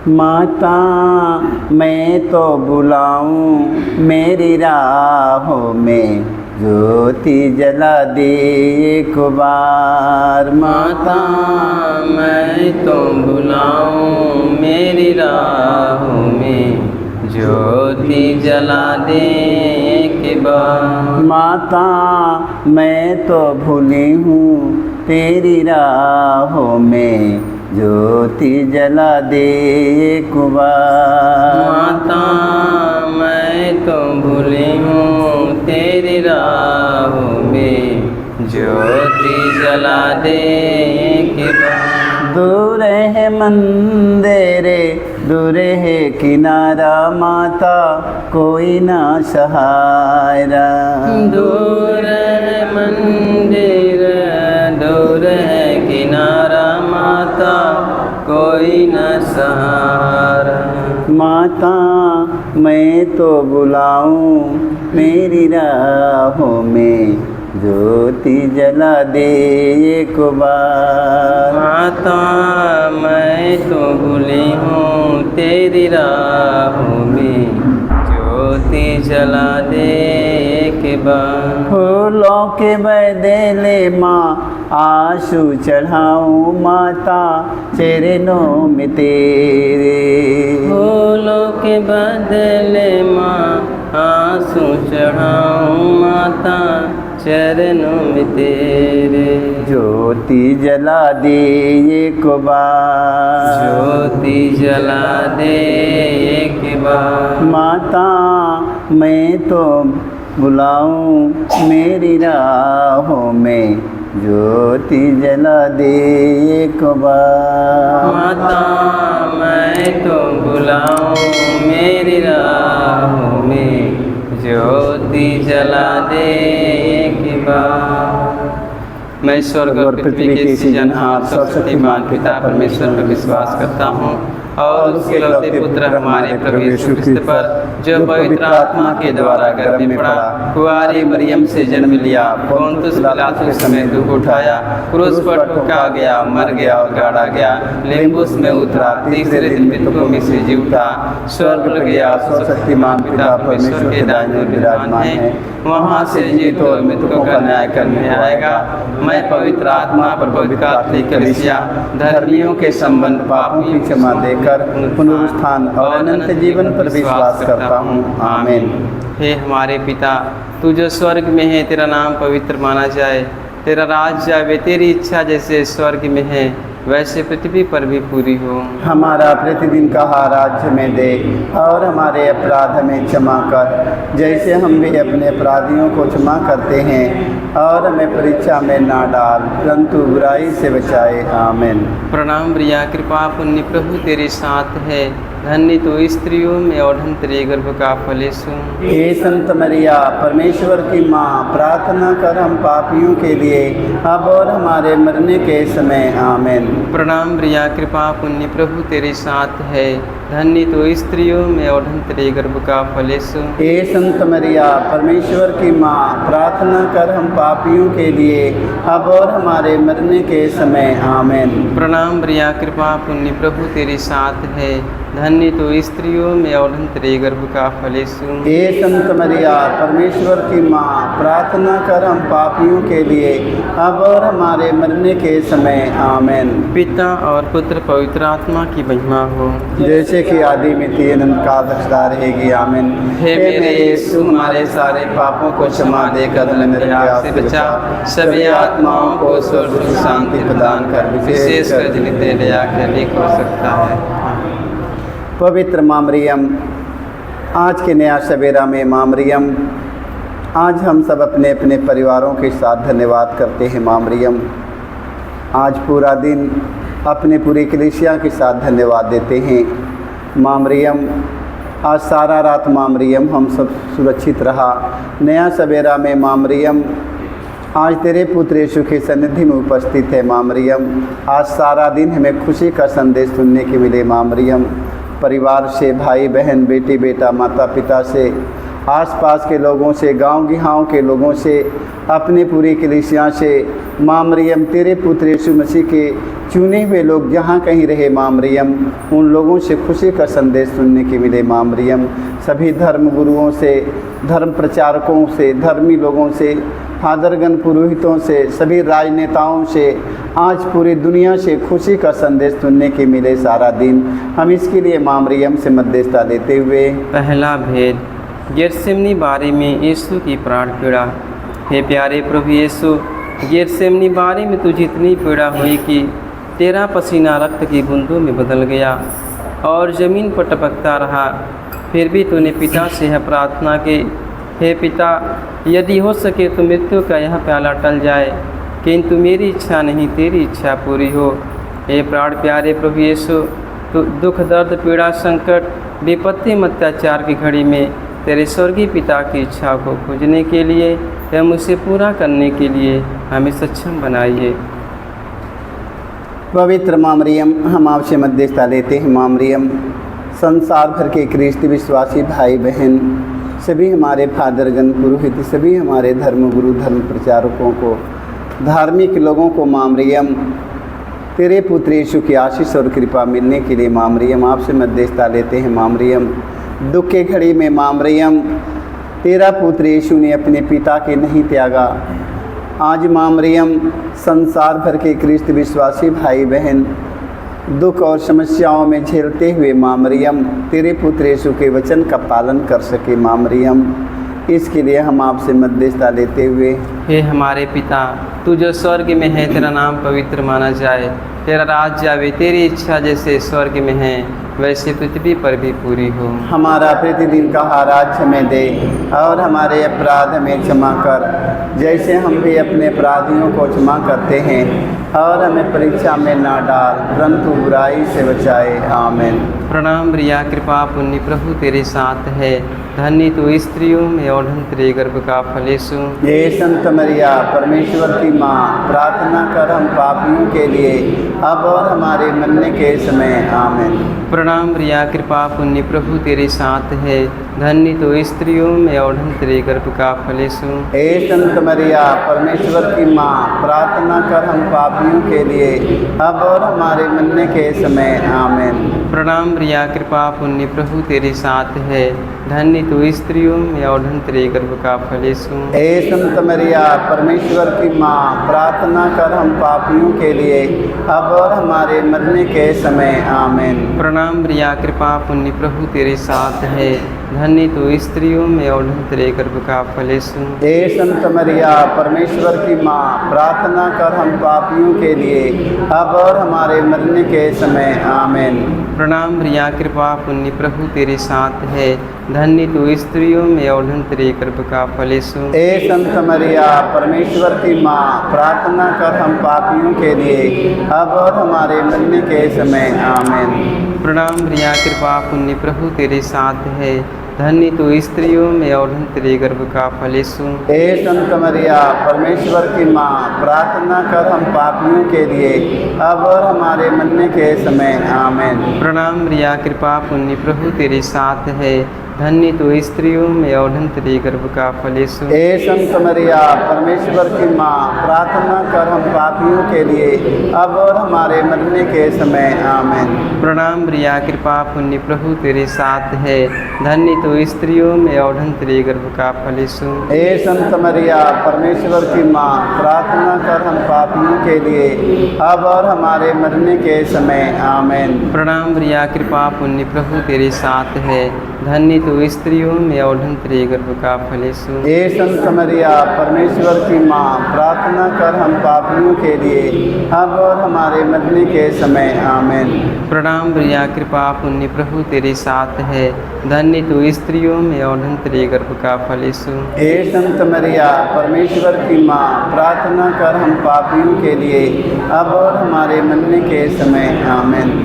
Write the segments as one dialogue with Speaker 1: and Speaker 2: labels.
Speaker 1: माता मैं तो बुलाऊं मेरी राहों में ज्योति जला दे एक बार।
Speaker 2: माता मैं तो बुलाऊं मेरी राहों में ज्योति जला दे एक बार।
Speaker 1: माता मैं तो भूली हूँ तेरी राहों में ज्योति जला दे एक बार।
Speaker 2: माता मैं तो भूली हूँ तेरी राहों में ज्योति जला दे एक बार।
Speaker 1: दूर है मंदिर दूर है किनारा माता कोई ना सहारा।
Speaker 2: दूर है मंदिर दूर है किनारा माता कोई न सहारा।
Speaker 1: माता मैं तो बुलाऊं मेरी राहों में ज्योति जला दे एक बार।
Speaker 2: माता मैं तो भूली हूँ तेरी राहों में ज्योति जला दे एक बार।
Speaker 1: फूलों के बदले माँ आंसू चढ़ाऊं माता चरणों में तेरे।
Speaker 2: फूलों के बदले माँ आंसू चढ़ाऊं माता चरणों में तेरे।
Speaker 1: ज्योति जला दे एक बार।
Speaker 2: ज्योति जला दे एक बार।
Speaker 1: माता मैं तो बुलाऊं मेरी राहों में ज्योति जला दे एक बार।
Speaker 2: माता मैं तो बुलाऊं मेरी राहों में ज्योति जला दे एक बार। मैं स्वर्ग और पृथ्वी के सृजनहार सर्वशक्तिमान पिता परमेश्वर पर विश्वास करता हूँ और उसके लौते पुत्र हमारे प्रभु यीशु ख्रिस्त पर जो पवित्र आत्मा के द्वारा गर्भ में पड़ा कुंवारी मरियम से जन्म लिया पोंतुस पिलातुस के समय दुख उठाया क्रूस पर ठोका गया मर गया और गाड़ा गया लिम्बुस में उतरा तीसरे दिन मृतकों में से जी उठा स्वर्ग गया सर्वशक्तिमान पिता परमेश्वर के दाहिने ओर विराजमान है वहाँ से जीवित और मृतकों का न्याय करने आएगा। मैं पवित्र आत्मा प्रभु कैथोलिक कलीसिया धर्मियों के संबंध पापों की क्षमा देकर पुनरुत्थान और अनंत जीवन पर विश्वास करता हूँ। आमीन। हे हमारे पिता तू जो स्वर्ग में है तेरा नाम पवित्र माना जाए तेरा राज्य आवे तेरी इच्छा जैसे स्वर्ग में है वैसे पृथ्वी पर भी पूरी हो।
Speaker 1: हमारा प्रतिदिन का आहार आज हमें दे और हमारे अपराध हमें क्षमा कर जैसे हम भी अपने अपराधियों को क्षमा करते हैं और हमें परीक्षा में ना डाल परंतु बुराई से बचाए। आमीन।
Speaker 2: प्रणाम प्रिया कृपा पुण्य प्रभु तेरे साथ है धन्य तो स्त्रियों में और धन्य तेरे गर्भ का फल यीशु।
Speaker 1: हे संत मरिया परमेश्वर की माँ प्रार्थना कर हम पापियों के लिए अब और हमारे मरने के समय। आमीन।
Speaker 2: प्रणाम प्रिया कृपा पुण्य प्रभु तेरे साथ है धन्य तो स्त्रियों में और धन्य तेरे गर्भ का फल यीशु।
Speaker 1: हे संत मरिया परमेश्वर की माँ प्रार्थना कर हम पापियों के लिए अब और हमारे मरने के समय। आमीन।
Speaker 2: प्रणाम प्रिया कृपा पुण्य प्रभु तेरे साथ है धन्य तो स्त्रियों में और धन्य तेरे गर्भ का फल यीशु।
Speaker 1: हे संत मरिया परमेश्वर की माँ प्रार्थना कर हम पापियों के लिए अब और हमारे मरने के समय। आमीन।
Speaker 2: पिता और पुत्र पवित्र आत्मा की महिमा हो
Speaker 1: जैसे कि आदि में थी अनंत काल रखता रहेगी। आमीन।
Speaker 2: हे मेरे यीशु हमारे सारे पापों को क्षमा देकर मेरे आग से बचा सभी आत्माओं को स्वर्ग सुख शांति प्रदान कर विशेष कर जिन्हें तेरे आगे हो सकता है।
Speaker 1: पवित्र माँ मरियम आज के नया सवेरा में माँ मरियम आज हम सब अपने अपने परिवारों के साथ धन्यवाद करते हैं। माँ मरियम आज पूरा दिन अपने पूरी कलीसिया के साथ धन्यवाद देते हैं। माँ मरियम आज सारा रात माँ मरियम हम सब सुरक्षित रहा। नया सवेरा में माँ मरियम आज तेरे पुत्र यीशु के सन्निधि में उपस्थित है। माँ मरियम आज सारा दिन हमें खुशी का संदेश सुनने के मिले। माँ मरियम परिवार से भाई बहन बेटी बेटा माता पिता से आसपास के लोगों से, गांव गिहाओं के लोगों से, अपनी पूरी कलीसिया से माँ मरियम तेरे पुत्र यीशु मसीह के चुने हुए लोग जहाँ कहीं रहे माँ मरियम, उन लोगों से खुशी का संदेश सुनने के मिले माँ मरियम। सभी धर्म गुरुओं से, धर्म प्रचारकों से, धर्मी लोगों से, फादरगण पुरोहितों से, सभी राजनेताओं से, आज पूरी दुनिया से खुशी का संदेश सुनने के मिले सारा दिन। हम इसके लिए माँ मरियम से मध्यस्थता लेते हुए
Speaker 2: पहला भेद, गेतसेमनी बारी में यीशु की प्राण पीड़ा। हे प्यारे प्रभु यीशु, गेतसेमनी बारी में तुझे इतनी पीड़ा हुई कि तेरा पसीना रक्त की बूंदों में बदल गया और ज़मीन पर टपकता रहा। फिर भी तूने पिता से यह प्रार्थना की, हे पिता, यदि हो सके तो मृत्यु का यह प्याला टल जाए, किंतु मेरी इच्छा नहीं तेरी इच्छा पूरी हो। हे प्राण प्यारे प्रभु यीशु, तो दुख दर्द पीड़ा संकट विपत्ति अत्याचार की घड़ी में तेरे स्वर्गीय पिता की इच्छा को खोजने के लिए एवं उसे पूरा करने के लिए हमें सक्षम बनाइए।
Speaker 1: पवित्र माँ मरियम, हम आपसे मध्यस्थता लेते हैं माँ मरियम। संसार भर के ख्रिस्ती विश्वासी भाई बहन, सभी हमारे फादरगण पुरोहित, सभी हमारे धर्मगुरु धर्म प्रचारकों को, धार्मिक लोगों को माँ मरियम तेरे पुत्र यीशु की आशीष और कृपा मिलने के लिए माँ मरियम आपसे मध्यस्थता लेते हैं माँ मरियम। दुख के घड़ी में माँ मरियम तेरा पुत्र यीशु ने अपने पिता के नहीं त्यागा। आज माँ मरियम संसार भर के ख्रिस्त विश्वासी भाई बहन दुख और समस्याओं में झेलते हुए माँ मरियम तेरे पुत्र यीशु के वचन का पालन कर सके माँ मरियम, इसके लिए हम आपसे मध्यस्थता लेते हुए।
Speaker 2: हे हमारे पिता, तू जो स्वर्ग में है, तेरा नाम पवित्र माना जाए, तेरा राज्य आवे, तेरी इच्छा जैसे स्वर्ग में है वैसे पृथ्वी पर भी पूरी हो।
Speaker 1: हमारा प्रतिदिन का आहार हमें दे और हमारे अपराध हमें क्षमा कर, जैसे हम भी अपने अपराधियों को क्षमा करते हैं, और हमें परीक्षा में ना डाल परंतु बुराई से बचाए। आमीन।
Speaker 2: प्रणाम प्रिया, कृपा पुण्य प्रभु तेरे साथ है, धन्य तू स्त्रियों में और धन्य तेरे गर्भ का फल यीशु।
Speaker 1: हे संत मरिया परमेश्वर की माँ, प्रार्थना कर हम पापियों के लिए अब और हमारे मरने के समय। आमीन।
Speaker 2: प्रणाम प्रिया, कृपा पुण्य प्रभु तेरे साथ है, धन्य तो स्त्रियों में और धन्य तेरे गर्भ का फल यीशु।
Speaker 1: हे संत मरिया परमेश्वर की माँ, प्रार्थना कर हम पापियों के लिए अब और हमारे मरने के समय। आमीन।
Speaker 2: प्रणाम प्रिया, कृपा पुण्य प्रभु तेरे साथ है, धन्य तो स्त्रियों में और धन्य तेरे गर्भ का फल यीशु।
Speaker 1: हे संत मरिया परमेश्वर की माँ, प्रार्थना कर हम पापियों के लिए अब और हमारे मरने के समय। आमीन।
Speaker 2: प्रणाम प्रिया, कृपा पुण्य प्रभु तेरे साथ है, धन्य तो स्त्रियों में और धन्य तेरे गर्भ का फल यीशु।
Speaker 1: हे संत मरिया परमेश्वर की माँ, प्रार्थना कर हम पापियों के लिए अब और हमारे मरने के समय। आमीन।
Speaker 2: प्रणाम प्रिया, कृपा पुण्य प्रभु तेरे साथ है, धन्य तो स्त्रियों में और धन्य तेरे गर्भ का फल यीशु।
Speaker 1: हे संत मरिया परमेश्वर की माँ, प्रार्थना कर हम पापियों के लिए अब और हमारे मरने के समय। आमीन।
Speaker 2: प्रणाम प्रिया, कृपा पुण्य प्रभु तेरे साथ है, धन्य तो स्त्रियों में और धन्य तेरे गर्भ का फल यीशु।
Speaker 1: हे संत मरिया परमेश्वर की माँ, प्रार्थना कर हम पापियों के लिए अब और हमारे मरने के समय। आमीन।
Speaker 2: प्रणाम प्रिया, कृपा पुण्य प्रभु तेरे साथ है, धन्य तो स्त्रियों में और धन्य तेरे गर्भ का फल यीशु।
Speaker 1: हे संत मरिया परमेश्वर की माँ, प्रार्थना कर हम पापियों के लिए अब और हमारे मरने के समय। आमीन।
Speaker 2: प्रणाम प्रिया, कृपा पुण्य प्रभु तेरे साथ है, धन्य तो स्त्रियों में और धन्य तेरे गर्भ का फल यीशु।
Speaker 1: हे संत मरिया परमेश्वर की माँ, प्रार्थना कर हम पापियों के लिए अब और हमारे मरने के समय। आमीन।
Speaker 2: प्रणाम प्रिया, कृपा पुण्य प्रभु तेरे साथ है, धन्य तो स्त्रियों में और धन्य तेरे गर्भ का फल यीशु।
Speaker 1: हे संत मरिया परमेश्वर की माँ, प्रार्थना कर हम पापियों के लिए अब और हमारे मरने के समय। आमीन।
Speaker 2: प्रणाम प्रिया, कृपा पुण्य प्रभु तेरे साथ है, धन्य तो स्त्रियों में और धन्य तेरे गर्भ का फल यीशु।
Speaker 1: हे संत मरिया परमेश्वर की माँ, प्रार्थना कर हम पापियों के लिए अब और हमारे मरने के समय। आमीन।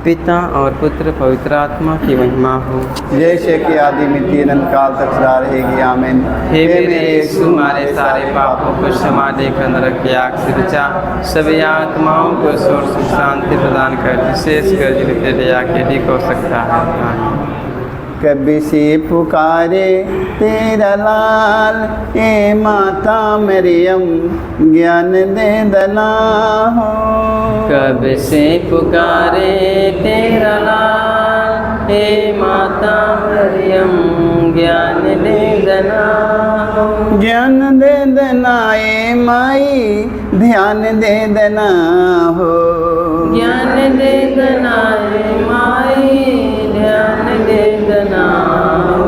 Speaker 2: पिता और पुत्र पवित्र आत्मा की महिमा हो,
Speaker 1: जैसे कि आदि मिट्टी अनंत काल तक सदा रहेगी। आमीन।
Speaker 2: हे मेरे यीशु, हमारे सारे पापों को क्षमा देकर नरक की आग से बचा, सभी आत्माओं को स्वर्ग सुख शांति प्रदान कर, विशेषकर जिनके दया के अधिक हो सकता है। आमीन।
Speaker 1: कभी से पुकारे तेरा लाल, ए माता मरियम ज्ञान दे दना हो।
Speaker 2: कब से पुकारे तेरा लाल, हे माता मरियम ज्ञान दे दना हो।
Speaker 1: ज्ञान दे देना ए माई ध्यान दे देना हो।
Speaker 2: ज्ञान दे दना ए माई ध्यान दे दना हो।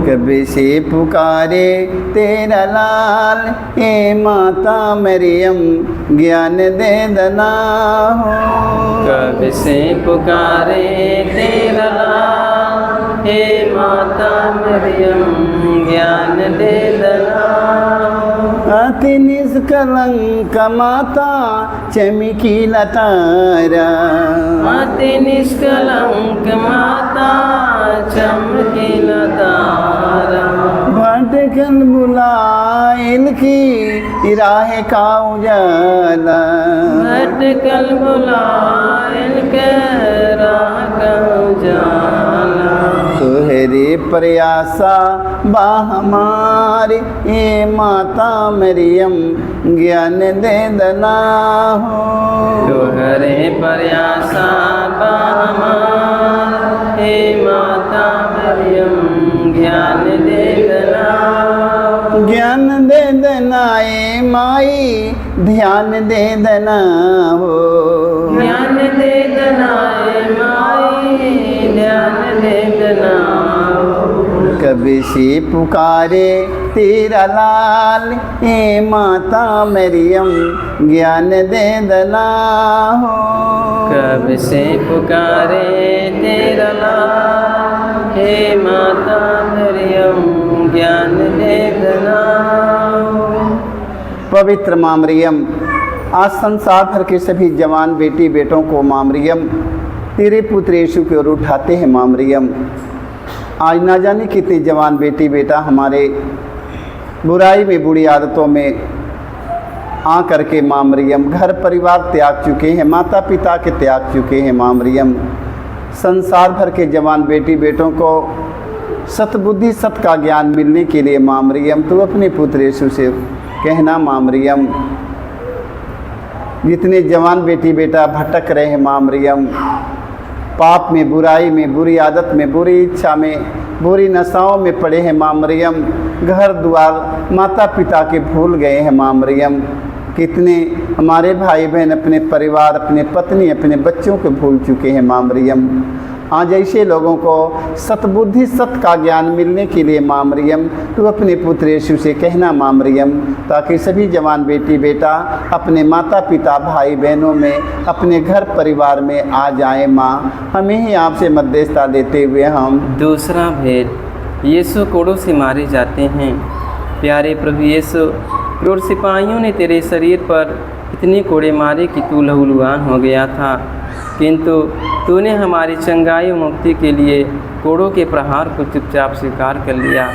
Speaker 1: कभी से पुकारे तेरा लाल, ए माता मरियम ज्ञान दे दना हो।
Speaker 2: कब से पुकारे तेरा लाल, हे माता मरियम ज्ञान दे दना हो।
Speaker 1: अति निष्कलंक माता चमकीला तारा,
Speaker 2: अति निष्कलंक माता चमकीला तारा।
Speaker 1: भटकन बुलाइल की राह का उजाला,
Speaker 2: भटकल बुलाइल के राह का उजाला।
Speaker 1: तुहरे प्रयासा बा हमारी, ए माता मरियम ज्ञान दे दना हो।
Speaker 2: तुहरे प्रयासा बा हमार, हे माता मरियम ज्ञान दे दना हो।
Speaker 1: ज्ञान दे देना ए माई ध्यान दे देना हो।
Speaker 2: ज्ञान दे दना ए माई ध्यान दे दना हो।
Speaker 1: कभी से पुकारे तेरा लाल, ए माता मरियम ज्ञान दे दना हो।
Speaker 2: कब से पुकारे तेरा लाल, हे माता मरियम ज्ञान दे दना हो।
Speaker 1: पवित्र माँ मरियम, आज संसार भर के सभी जवान बेटी बेटों को माँ मरियम तेरे पुत्र यीशु की ओर उठाते हैं। माँ मरियम, आज ना जाने कितने जवान बेटी बेटा हमारे बुराई में बुरी आदतों में आ करके माँ मरियम घर परिवार त्याग चुके हैं, माता पिता के त्याग चुके हैं। माँ मरियम, संसार भर के जवान बेटी बेटों को सतबुद्धि सत का ज्ञान मिलने के लिए माँ मरियम तू अपने पुत्र यीशु से कहना। माँ मरियम, जितने जवान बेटी बेटा भटक रहे हैं माँ मरियम, पाप में, बुराई में, बुरी आदत में, बुरी इच्छा में, बुरी नशाओं में पड़े हैं माँ मरियम, घर द्वार माता पिता के भूल गए हैं माँ मरियम। कितने हमारे भाई बहन अपने परिवार, अपने पत्नी, अपने बच्चों को भूल चुके हैं माँ मरियम। आज ऐसे लोगों को सतबुद्धि सत का ज्ञान मिलने के लिए माँ मरियम तू अपने पुत्र यीशु से कहना माँ मरियम, ताकि सभी जवान बेटी बेटा अपने माता पिता भाई बहनों में, अपने घर परिवार में आ जाएं। माँ, हमें ही आपसे मध्यस्थता लेते हुए हम
Speaker 2: दूसरा भेद, यीशु कोड़ों से मारे जाते हैं। प्यारे प्रभु यीशु, क्रूर सिपाहियों ने तेरे शरीर पर इतने कोड़े मारे कि तू लहूलुहान हो गया था, किंतु तूने हमारी चंगाई और मुक्ति के लिए कोड़ों के प्रहार को चुपचाप स्वीकार कर लिया।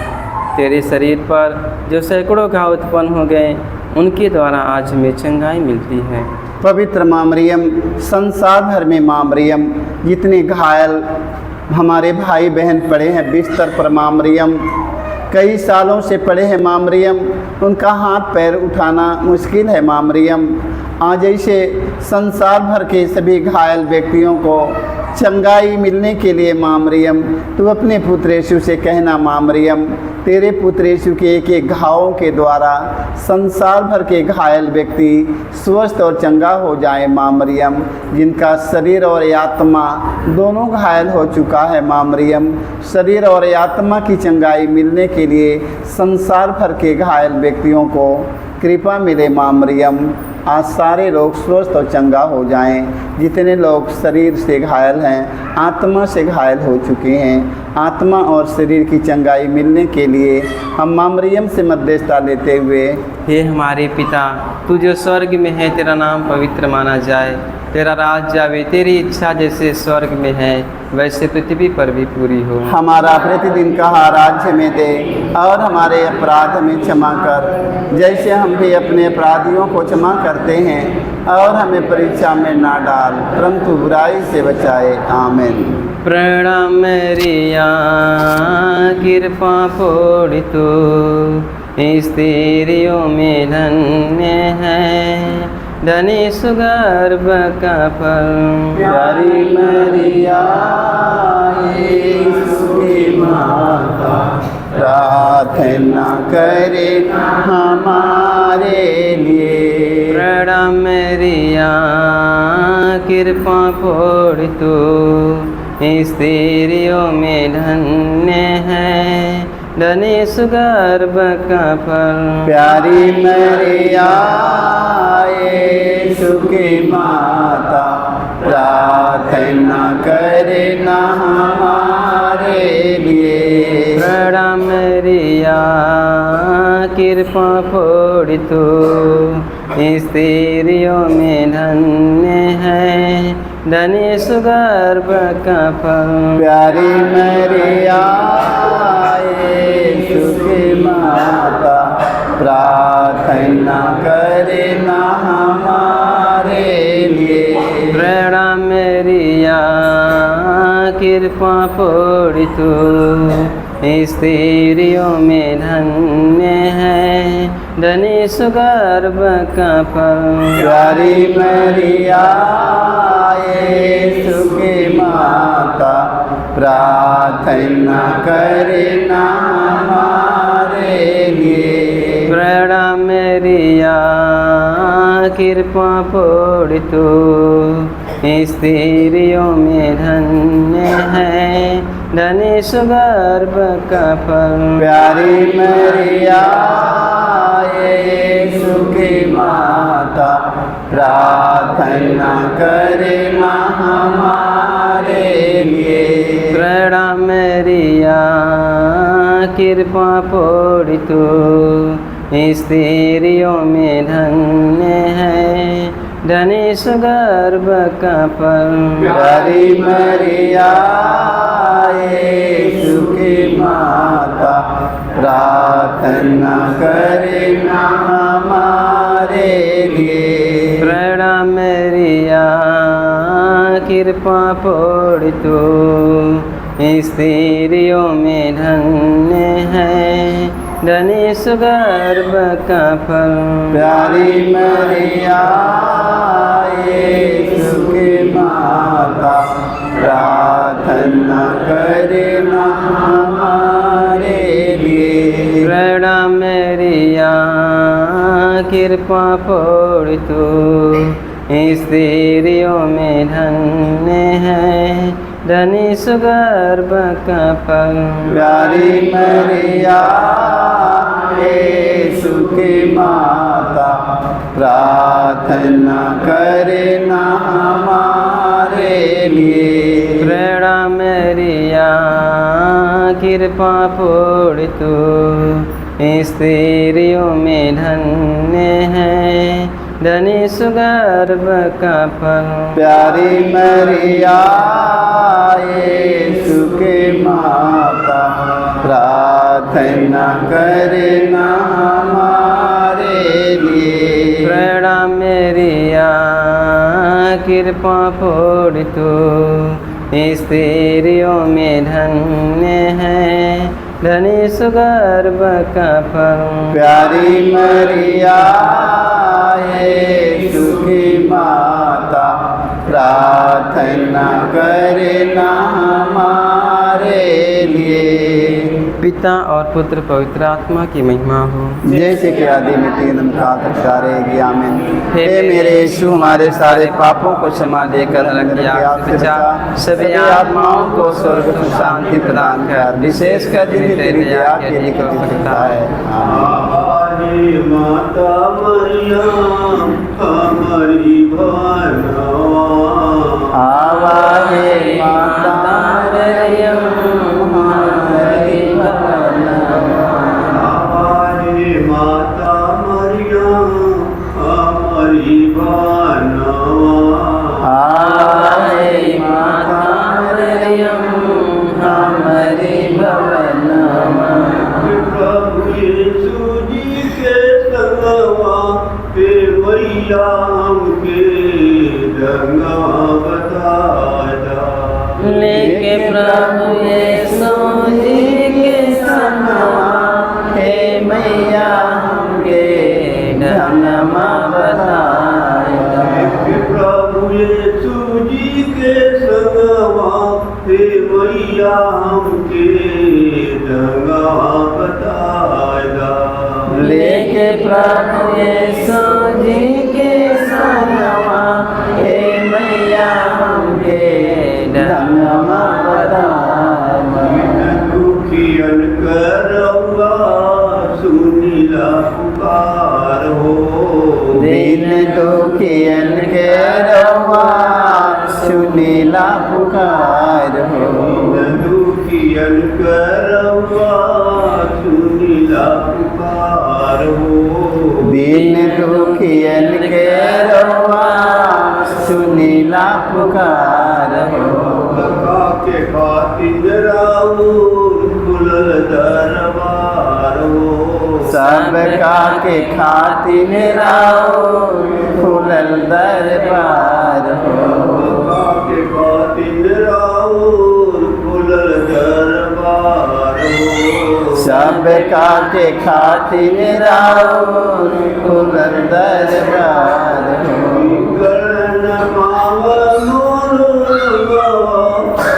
Speaker 2: तेरे शरीर पर जो सैकड़ों घाव उत्पन्न हो गए, उनके द्वारा आज हमें चंगाई मिलती है।
Speaker 1: पवित्र माँ मरियम, संसार भर में माँ मरियम जितने घायल हमारे भाई बहन पड़े हैं बिस्तर पर माँ मरियम, कई सालों से पड़े हैं माँ मरियम, उनका हाथ पैर उठाना मुश्किल है माँ मरियम। आज ऐसे संसार भर के सभी घायल व्यक्तियों को चंगाई मिलने के लिए माँ मरियम तू अपने पुत्र यीशु से कहना माँ मरियम, तेरे पुत्र यीशु के एक एक घावों के द्वारा संसार भर के घायल व्यक्ति स्वस्थ और चंगा हो जाए माँ मरियम। जिनका शरीर और आत्मा दोनों घायल हो चुका है माँ मरियम, शरीर और आत्मा की चंगाई मिलने के लिए संसार भर के घायल व्यक्तियों को कृपा मिले माँ मरियम। आज सारे लोग स्वस्थ और चंगा हो जाएं। जितने लोग शरीर से घायल हैं, आत्मा से घायल हो चुके हैं, आत्मा और शरीर की चंगाई मिलने के लिए हम माँ मरियम से मध्यस्थता लेते हुए,
Speaker 2: हे हमारे पिता, तू जो स्वर्ग में है, तेरा नाम पवित्र माना जाए, तेरा राज्य आवे, तेरी इच्छा जैसे स्वर्ग में है वैसे पृथ्वी पर भी पूरी हो।
Speaker 1: हमारा प्रतिदिन का आहार आज हमें दे, और हमारे अपराध हमें क्षमा कर जैसे हम भी अपने अपराधियों को क्षमा करते हैं, और हमें परीक्षा में ना डाल परंतु बुराई से बचाए। आमीन।
Speaker 2: प्रणाम मरिया कृपा पूरितो, स्त्रियों में धन्य है धनी सुगर्भ का फल।
Speaker 1: प्यारी मरिया यीशु की माता, प्रार्थना करे हमारे लिए।
Speaker 2: प्रणाम मरिया कृपा पूरितो, स्त्रियों में धन्य है धनी सुगर्भ का फल।
Speaker 1: प्यारी मरिया यीशु की माता, प्रार्थना करे ना हमारे लिए।
Speaker 2: प्रणाम मरिया कृपा पूरितो, स्त्रियों में धन्य है धनी सुगर्भ का फल।
Speaker 1: प्यारी मरिया यीशु की माता, प्रार्थना करे ना हमारे लिए।
Speaker 2: प्रणाम मरिया कृपा पूरितो, स्त्रियों में धन्य है धनी सुगर्भ का फल।
Speaker 1: प्यारी मरिया यीशु की माता, प्रार्थना करे ना हमारे लिए।
Speaker 2: प्रणाम मरिया कृपा पूरितो, स्त्रियों में धन्य है धनी सुगर्भ का फल।
Speaker 1: प्यारी मरिया यीशु की माता, प्रार्थना करे ना हमारे लिए।
Speaker 2: प्रणाम मरिया कृपा पूरितो, स्त्रियों में धन्य है धनी सुगर्भ का फल।
Speaker 1: प्यारी मरिया यीशु की माता, प्रार्थना करे ना हमारे लिए।
Speaker 2: प्रणाम मरिया कृपा पूरितो, स्त्रियों में धन्य है धनी सुगर्भ का फल।
Speaker 1: प्यारी मरिया यीशु की माता, प्रार्थना करे ना हमारे लिए।
Speaker 2: प्रणाम मरिया कृपा पूरितो, स्त्रियों में धन्य है धनी सुगर्भ का फल।
Speaker 1: प्यारी मरिया यीशु की माता, प्रार्थना करे ना हमारे लिए।
Speaker 2: प्रणाम मरिया कृपा पूरितो, स्त्रियों में धन्य है धनी सुगर्भ का फल।
Speaker 1: प्यारी मरिया यीशु की माता, प्रार्थना करे ना हमारे लिए।
Speaker 2: प्रणाम मरिया कृपा पूरितो, स्त्रियों में धन्य है धनी सुगर्भ का फल।
Speaker 1: प्यारी मरिया यीशु की माता, प्रार्थना करे ना हमारे लिए।
Speaker 2: पिता और पुत्र पवित्र आत्मा की महिमा हो,
Speaker 1: जैसे कि आदि में तीन रहेगी। आमीन। हे मेरे यीशु, हमारे सारे पापों को क्षमा देकर सभी आत्माओं को स्वर्ग को शांति प्रदान कर, विशेषकर जिन्हें तेरी दया की अधिक आवश्यकता है।
Speaker 3: हमारी माता मरियम हमारी भानवा,
Speaker 1: आवा हे माता मरियम हमारी भानवा।
Speaker 3: हमारी माता मरियम हमारी भानवा, मैया हमके दंगा बताएगा।
Speaker 2: लेके प्रभु यीशु जी के संगवा हे मैया हमके धनवा बतावा।
Speaker 3: दुखियन करौआ सुनीला पुकार हो।
Speaker 1: दीन दुखियन के रवा सुनीला पुकार हो।
Speaker 3: दुखियन करौआ सुनीला पुकार हो।
Speaker 1: दीन दुखियन के रवा सुनीला पुकार हो।
Speaker 3: लगा के खातिर राउर खुलल दरबार हो।
Speaker 1: सबका के खातिर राउर खुलल दरबार हो।
Speaker 3: लगा के खातिर राउर खुलल दरबार हो।
Speaker 1: सबका के खातिर राउर खुलल दरबार हो।
Speaker 3: गण माव मोरवा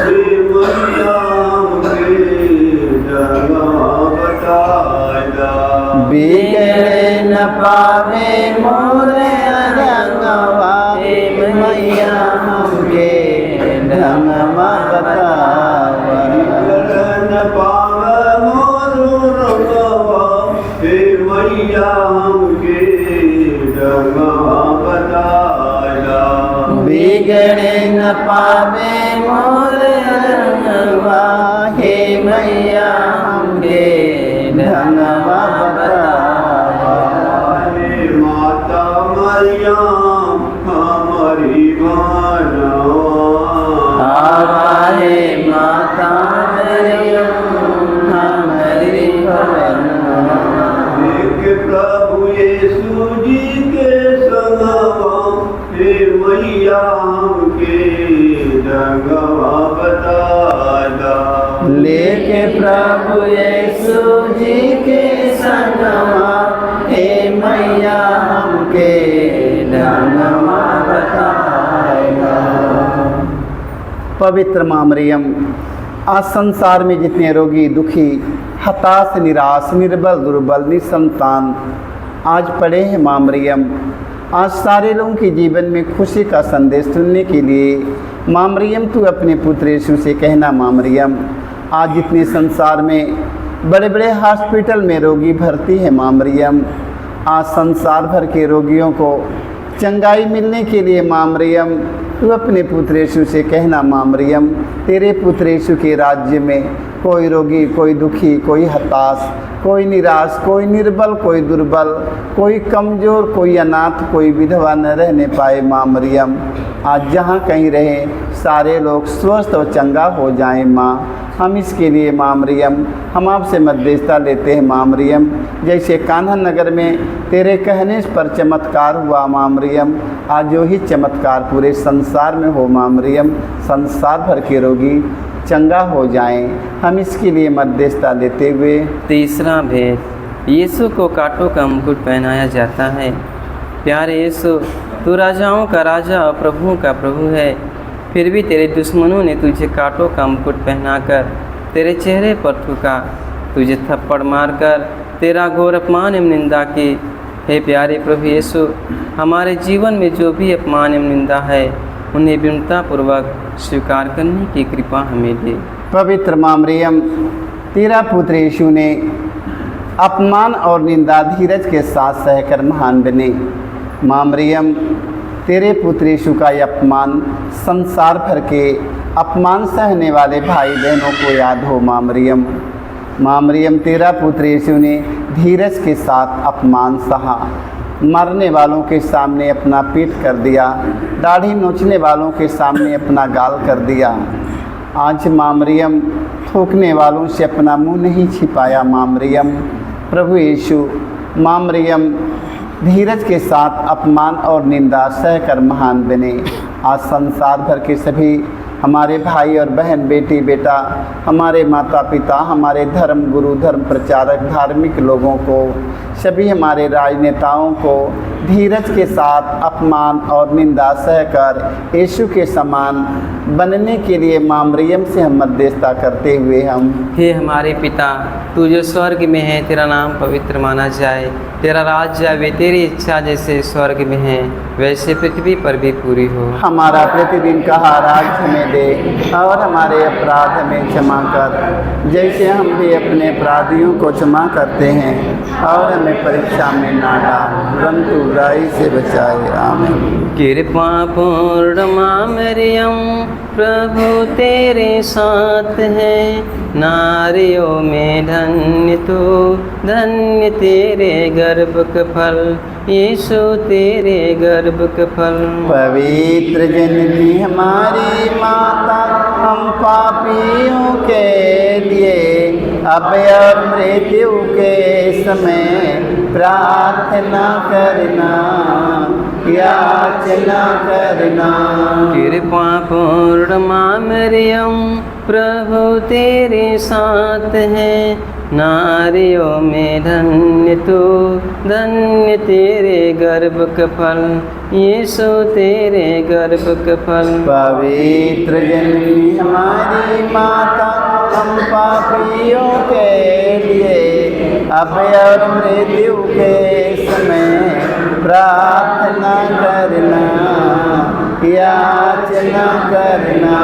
Speaker 3: हे मैया हमके दंगा बताएगा।
Speaker 1: बिगड़े न पावे मोरे रंगवा हे मैया हमके ढंगवा बतावा।
Speaker 3: गण पाव मोरवा हे मैया हमके दंगा बताएगा।
Speaker 1: बिगड़े न पावे मोरे रंगवा हे मैया हमके ढंगवा बतावा।
Speaker 3: हे माता मरियम हमारी बनवा।
Speaker 1: आवाहे माता मरियम हमारी बनवा।
Speaker 3: देख प्रभु यीशु जी के संगवा हे मैया हमके दंगवा बताएगा।
Speaker 1: लेके प्रभु यीशु जी के संगवा हे मैया हमके ढंगवा बताएगा। पवित्र माँ मरियम, आज संसार में जितने रोगी, दुखी, हताश, निराश, निर्बल, दुर्बल, निसंतान आज पड़े हैं माँ मरियम, आज सारे लोगों के जीवन में खुशी का संदेश सुनने के लिए माँ मरियम तू अपने पुत्र यीशु से कहना। माँ मरियम, आज जितने संसार में बड़े बड़े हॉस्पिटल में रोगी भर्ती है माँ मरियम, आज संसार भर के रोगियों को चंगाई मिलने के लिए माँ मरियम तू अपने पुत्र यीशु से कहना। माँ मरियम, तेरे पुत्र यीशु के राज्य में कोई रोगी, कोई दुखी, कोई हताश, कोई निराश, कोई निर्बल, कोई दुर्बल, कोई कमज़ोर, कोई अनाथ, कोई विधवा न रहने पाए। माँ मरियम, आज जहाँ कहीं रहे सारे लोग स्वस्थ और चंगा हो जाएं। माँ, हम इसके लिए माँ मरियम हम आपसे मध्यस्थता लेते हैं। माँ मरियम, जैसे कान्हा नगर में तेरे कहने पर चमत्कार हुआ माँ मरियम, आज वही चमत्कार पूरे संसार में हो। माँ मरियम, संसार भर के रोगी चंगा हो जाएं, हम इसके लिए मध्यस्थता लेते हुए।
Speaker 2: तीसरा भेद, यीशु को कांटों का मुकुट पहनाया जाता है। प्यारे यीशु, तू राजाओं का राजा और प्रभुओं का प्रभु है, फिर भी तेरे दुश्मनों ने तुझे कांटों का मुकुट पहनाकर तेरे चेहरे पर थूका, तुझे थप्पड़ मारकर तेरा घोर अपमान एवं निंदा की। हे प्यारे प्रभु यीशु, हमारे जीवन में जो भी अपमान एवं निंदा है उन्हें विनम्रतापूर्वक स्वीकार करने की कृपा हमें दे।
Speaker 1: पवित्र माँ मरियम, तेरा पुत्र यीशु ने अपमान और निंदा धीरज के साथ सहकर महान बने। माँ मरियम, तेरे पुत्र यीशु का यह अपमान संसार भर के अपमान सहने वाले भाई बहनों को याद हो। माँ मरियम, तेरा पुत्र यीशु ने धीरज के साथ अपमान सहा, मरने वालों के सामने अपना पीठ कर दिया, दाढ़ी नोचने वालों के सामने अपना गाल कर दिया। आज माँ मरियम थूकने वालों से अपना मुंह नहीं छिपाया। माँ मरियम, प्रभु यीशु, माँ मरियम धीरज के साथ अपमान और निंदा सहकर महान बने। आज संसार भर के सभी हमारे भाई और बहन, बेटी बेटा, हमारे माता पिता, हमारे धर्म गुरु, धर्म प्रचारक, धार्मिक लोगों को, सभी हमारे राजनेताओं को धीरज के साथ अपमान और निंदा सहकर यीशु के समान बनने के लिए माँ मरियम से हम मध्यस्थता करते हुए हम
Speaker 2: हे हमारे पिता, तू जो स्वर्ग में है, तेरा नाम पवित्र माना जाए, तेरा राज्य आवे, तेरी इच्छा जैसे स्वर्ग में है वैसे पृथ्वी पर भी पूरी हो।
Speaker 1: हमारा प्रतिदिन का आहार हमें दे और हमारे अपराध हमें क्षमा कर, जैसे हम भी अपने अपराधियों को क्षमा करते हैं, और हमें परीक्षा में ना डाल परंतु बुराई से बचाए। आमीन।
Speaker 2: कृपा पूर्ण माँ मरियम, प्रभु तेरे साथ है, नारियों में धन्य तू, धन्य तेरे गर्भ का फल, यीशु तेरे गर्भ का फल।
Speaker 1: पवित्र जननी हमारी माता, हम पापियों के लिए अब और मृत्यु के समय प्रार्थना करना, याचना करना।
Speaker 2: कृपा पूर्ण माँ मरियम, प्रभु तेरे साथ है, नारियों में धन्य तू, धन्य तेरे गर्भ का फल, यीशु तेरे गर्भ का फल।
Speaker 1: पवित्र जननी हमारी माता, हम पापियों के लिए अब और मृत्यु के समय प्रार्थना करना, याचना करना।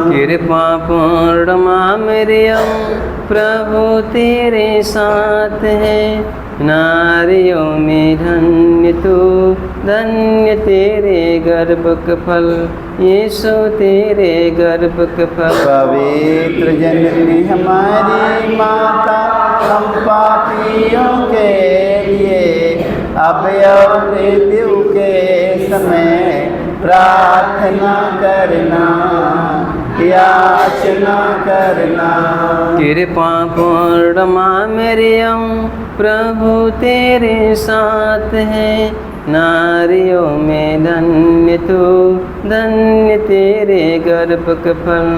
Speaker 2: कृपा पूर्ण माँ मरियम, प्रभु तेरे साथ है, नारियों में धन्य तू, धन्य तेरे गर्भ का फल, यीशु तेरे गर्भ का फल।
Speaker 1: पवित्र जननी हमारी माता, हम पापियों के लिए अब और मृत्यु के समय प्रार्थना करना, याचना करना।
Speaker 2: कृपा पूर्ण माँ मरियम, प्रभु तेरे साथ है, नारियों में धन्य तू, धन्य तेरे गर्भ का फल,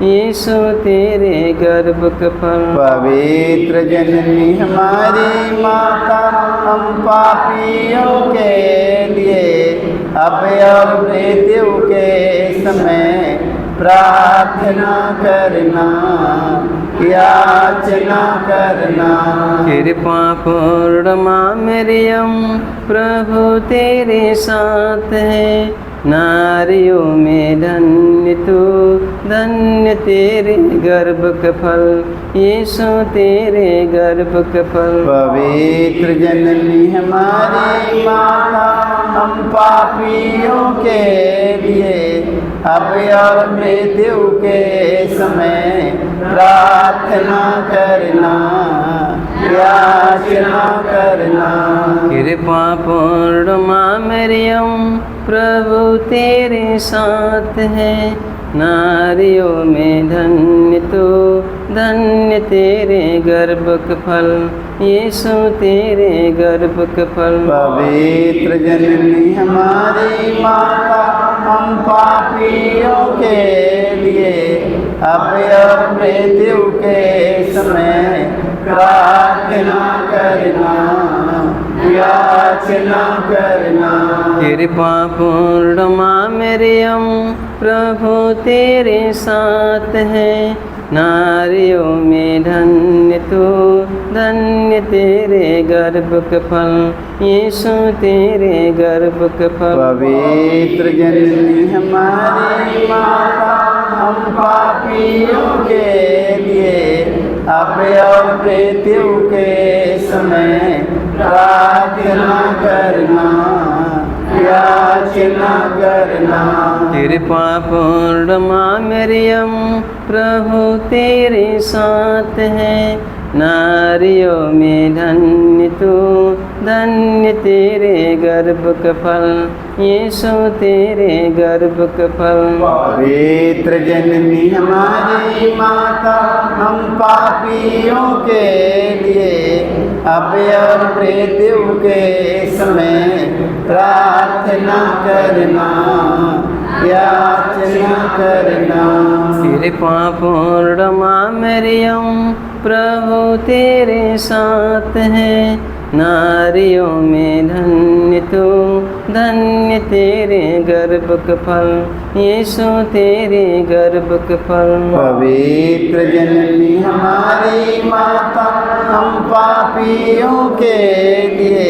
Speaker 2: यीशु तेरे गर्भ का फल।
Speaker 1: पवित्र जननी हमारी माता, हम पापियों के लिए अब और मृत्यु के समय प्रार्थना करना, याचना करना।
Speaker 2: कृपा पूर्ण माँ मरियम, प्रभु तेरे साथ है, नारियों में धन्य तू, धन्य तेरे गर्भ का फल, यीशु तेरे गर्भ का फल।
Speaker 1: पवित्र जननी हमारी माता, हम पापियों के लिए अब और मृत्यु के समय प्रार्थना करना, याचना करना।
Speaker 2: कृपा पूर्ण माँ मरियम, प्रभु तेरे साथ है, नारियों में धन्य तू, धन्य तेरे गर्भ का फल, यीशु तेरे गर्भ का फल।
Speaker 1: पवित्र जननी हमारी माता, हम पापियों के लिए अब और मृत्यु के समय प्रार्थना करना, याचना करना।
Speaker 2: कृपा पूर्ण माँ मरियम, प्रभु तेरे साथ है, नारियों में धन्य तू, धन्य तेरे गर्भ का फल, यीशु तेरे गर्भ का फल।
Speaker 1: पवित्र जननी हमारी माता, हम पापियों के लिए अब और मृत्यु के समय प्रार्थना करना, याचना करना।
Speaker 2: कृपा पूर्ण माँ मरियम, प्रभु तेरे साथ है, नारियों में धन्य तू, धन्य तेरे गर्भ का फल, यीशु तेरे गर्भ का फल।
Speaker 1: पवित्र जननी हमारी माता, हम पापियों के लिए अब और मृत्यु के समय प्रार्थना करना, याचना करना।
Speaker 2: कृपा पूर्ण माँ मरियम प्रभु तेरे साथ है, नारियों में धन्य तू, धन्य तेरे गर्भ का फल, यीशु तेरे गर्भ का फल।
Speaker 1: पवित्र जननी हमारी माता, हम पापियों के लिए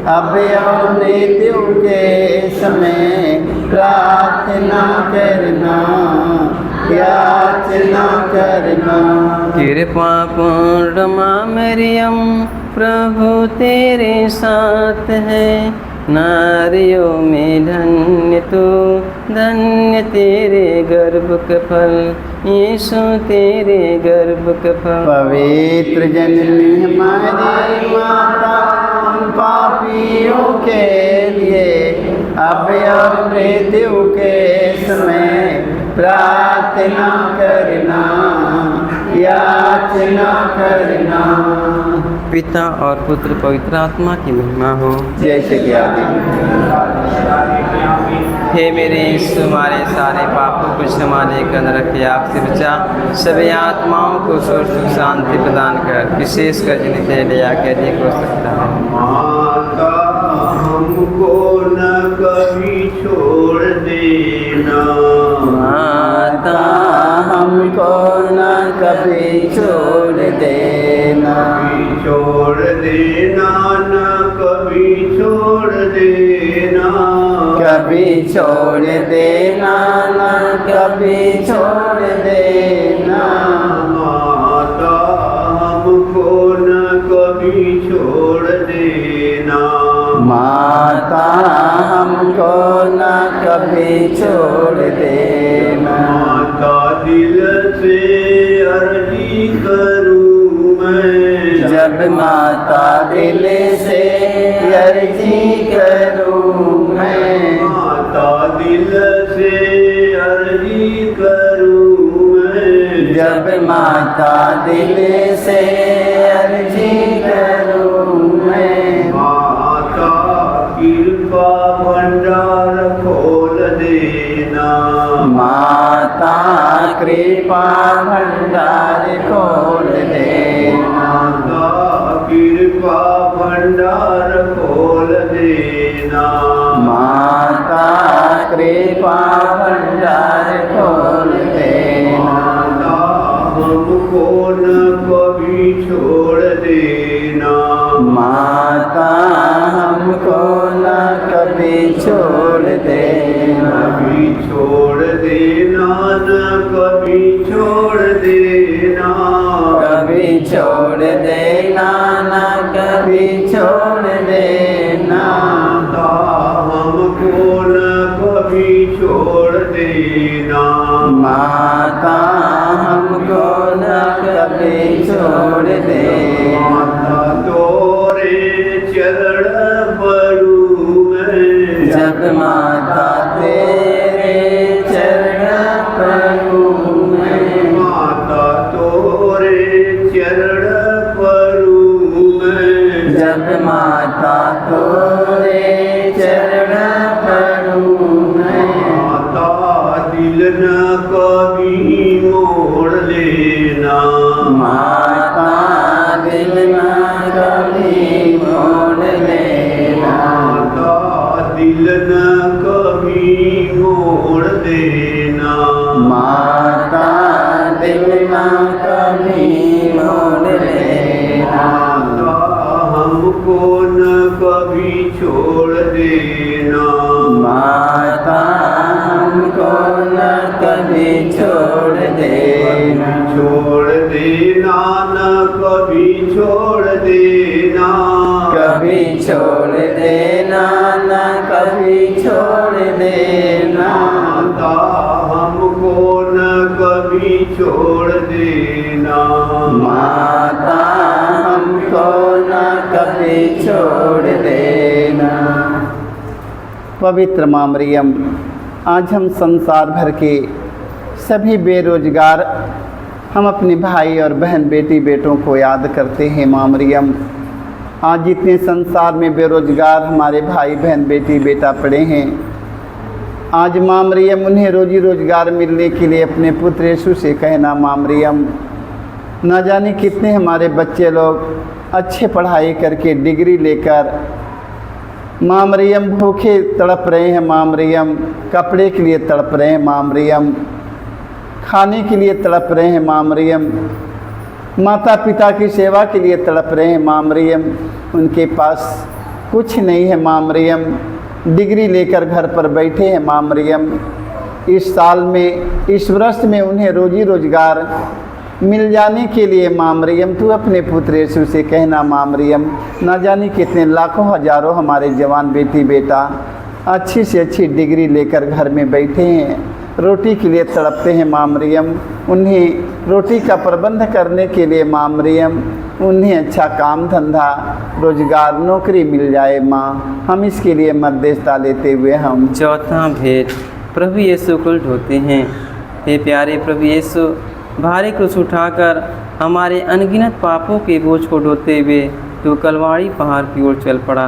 Speaker 1: अब और मृत्यु के समय प्रार्थना करना, याचना करना।
Speaker 2: कृपा पूर्ण माँ मरियम प्रभु तेरे साथ है, नारियों में धन्य तू, धन्य तेरे गर्भ का फल, यीशु तेरे गर्भ का फल।
Speaker 1: पवित्र जननी हमारी माता, हम पापियों के लिए अब और मृत्यु के समय प्रार्थना करना, याचना करना।
Speaker 2: पिता और पुत्र पवित्र आत्मा की महिमा हो।
Speaker 1: जैसे कि आदि
Speaker 2: हे मेरे यीशु, हमारे सारे पापों को क्षमा लेकर रखे, आपसे बचा सभी आत्माओं को सुख शांति प्रदान कर, विशेष कर जिन्हें लिया के अधिक हो सकता है।
Speaker 3: माता हमको न कभी छोड़ देना,
Speaker 1: माता हमको न कभी छोड़ देना,
Speaker 3: छोड़ देना न कभी छोड़ देना,
Speaker 1: कभी छोड़ देना न कभी छोड़ देना।
Speaker 3: माता हमको न कभी छोड़ देना,
Speaker 1: माता हमको न कभी छोड़ देना।
Speaker 3: माता दिल से अर्जी करूँ मैं,
Speaker 1: जब माता दिल से अर्जी करूँ मैं,
Speaker 3: माता दिल से अर्जी करूँ मैं,
Speaker 1: जब माता दिल से अर्जी करूँ मैं।
Speaker 3: माता कृपा भंडार खोल देना,
Speaker 1: माता कृपा भंडार खोल देना,
Speaker 3: माता कृपा भंडार खोल देना,
Speaker 1: माता कृपा भंडार खोल देना।
Speaker 3: माता हमको न कभी छोड़ देना,
Speaker 1: माता हमको न कभी छोड़ देना,
Speaker 3: कभी छोड़ देना न कभी छोड़ देना,
Speaker 1: कभी छोड़ देना न कभी छोड़ देना।
Speaker 3: माता हमको न कभी छोड़ देना,
Speaker 1: माता हमको न कभी छोड़ देना।
Speaker 3: माता तोरे चरण पड़ू मैं,
Speaker 1: जब माता तेरे चरण पड़ूं मैं,
Speaker 3: माता तोरे चरण पड़ू मैं,
Speaker 1: जब माता तोरे चरण पड़ूं मैं।
Speaker 3: माता दिल न कभी मोड़ लेना,
Speaker 1: माता दिल न कभी मोड़ लेना,
Speaker 3: माता दिल न कभी मोड़ देना,
Speaker 1: माता दिल न कभी मोड़ लेना।
Speaker 3: माता हमको न कभी छोड़ देना,
Speaker 1: माता हमको न कभी छोड़ देना,
Speaker 3: छोड़ देना न कभी छोड़ देना,
Speaker 1: कभी छोड़ देना न कभी छोड़ देना।
Speaker 3: माता हमको न कभी छोड़ देना,
Speaker 1: माता हमको न कभी छोड़ देना। पवित्र माँ मरियम, आज हम संसार भर के सभी बेरोजगार हम अपने भाई और बहन बेटी बेटों को याद करते हैं। माँ मरियम, आज जितने संसार में बेरोजगार हमारे भाई बहन बेटी बेटा पड़े हैं, आज माँ मरियम उन्हें रोजी रोजगार मिलने के लिए अपने पुत्र यीशु से कहना, माँ मरियम ना जाने कितने हमारे बच्चे लोग अच्छे पढ़ाई करके डिग्री लेकर माँ मरियम भूखे तड़प रहे हैं, माँ मरियम कपड़े के लिए तड़प रहे हैं, माँ मरियम खाने के लिए तड़प रहे हैं, माँ मरियम माता पिता की सेवा के लिए तड़प रहे हैं, माँ मरियम उनके पास कुछ नहीं है, माँ मरियम डिग्री लेकर घर पर बैठे हैं, माँ मरियम इस साल में इस वर्ष में उन्हें रोजी रोजगार मिल जाने के लिए माँ मरियम तू अपने पुत्र यीशु से कहना, माँ मरियम ना जाने कितने लाखों हजारों हमारे जवान बेटी बेटा अच्छी से अच्छी डिग्री लेकर घर में बैठे हैं, रोटी के लिए तड़पते हैं, माँ मरियम उन्हें रोटी का प्रबंध करने के लिए माँ मरियम उन्हें अच्छा काम धंधा रोजगार नौकरी मिल जाए माँ, हम इसके लिए मध्यस्थता लेते हुए हम
Speaker 2: चौथा भेद प्रभु यीशु को ढोते हैं। हे प्यारे प्रभु यीशु, भारी क्रूस उठाकर हमारे अनगिनत पापों के बोझ को ढोते हुए तू कलवारी पहाड़ की ओर चल पड़ा।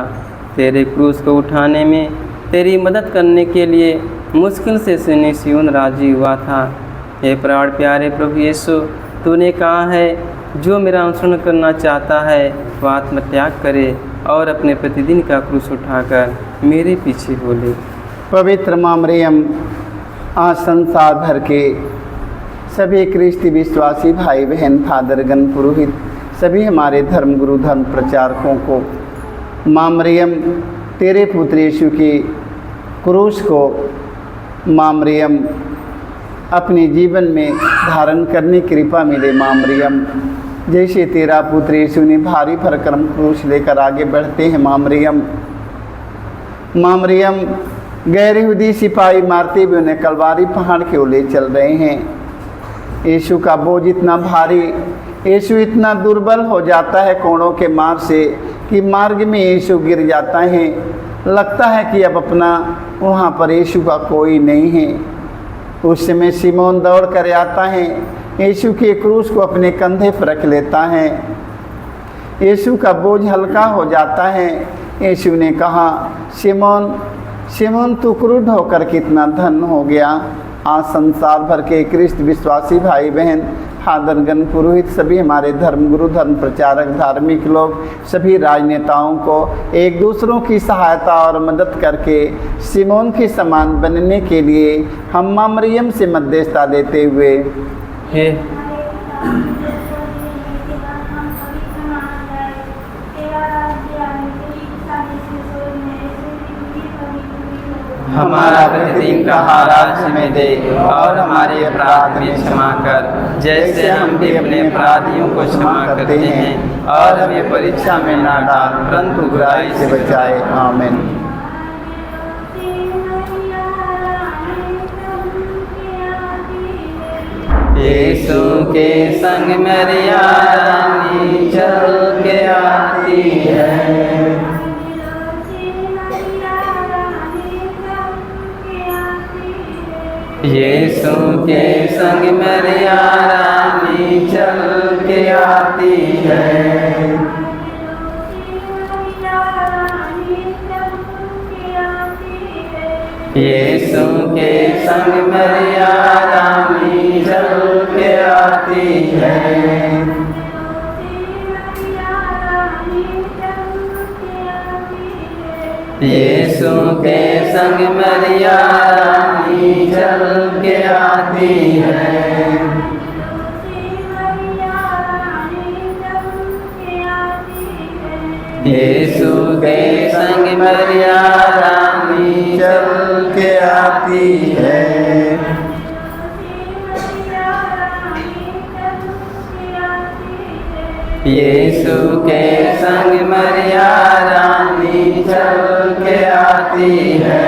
Speaker 2: तेरे क्रूस को उठाने में तेरी मदद करने के लिए मुश्किल से सुनी सियोन राजी हुआ था। हे प्राण प्यारे प्रभु यीशु, तूने कहा है जो मेरा अनुसरण करना चाहता है वह आत्मत्याग करे और अपने प्रतिदिन का क्रूस उठाकर मेरे पीछे हो ले।
Speaker 1: पवित्र माँ मरियम आज संसार भर के सभी ख्रिस्ती विश्वासी भाई बहन फादरगण पुरोहित सभी हमारे धर्म गुरु धर्म प्रचारकों को माँ मरियम तेरे पुत्र यीशु की क्रूस को माँ मरियम अपने जीवन में धारण करने की कृपा मिले। माँ मरियम जैसे तेरा पुत्र यीशु ने भारी भरकम क्रूस लेकर आगे बढ़ते हैं, माँ मरियम गैर यहूदी सिपाही मारते हुए उन्हें कलवारी पहाड़ की ओर ले चल रहे हैं। यीशु का बोझ इतना भारी, यीशु इतना दुर्बल हो जाता है कोड़ों के मार से कि मार्ग में यीशु गिर जाता है। लगता है कि अब अपना वहाँ पर यीशु का कोई नहीं है। उस समय सिमोन दौड़ कर आता है, यीशु के क्रूस को अपने कंधे पर रख लेता है। यीशु का बोझ हल्का हो जाता है। यीशु ने कहा, सिमोन तू क्रूर होकर कितना धन हो गया। आज संसार भर के ख्रिस्त विश्वासी भाई बहन फादरगण पुरोहित सभी हमारे धर्म गुरु धर्म प्रचारक धार्मिक लोग सभी राजनेताओं को एक दूसरों की सहायता और मदद करके सिमोन के समान बनने के लिए हम माँ मरियम से मध्यस्थता देते हुए
Speaker 2: हे हमारा प्रतिदिन का आहार आज हमें दे और हमारे अपराध में क्षमा कर जैसे हम भी अपने अपराधियों को क्षमा करते हैं, और हमें परीक्षा में ना डाल परंतु बुराई से बचाए। आमीन। यीशु के संग मरिया रानी चल के आती है। यीशु के संग मरिया रानी चल के आती है। यीशु के संग मरिया रानी चल के आती है। यीशु के संग मरिया रानी चल के आती है। यीशु के संग मरिया रानी चल के आती है। यीशु के संग मरिया रानी चल के आती है।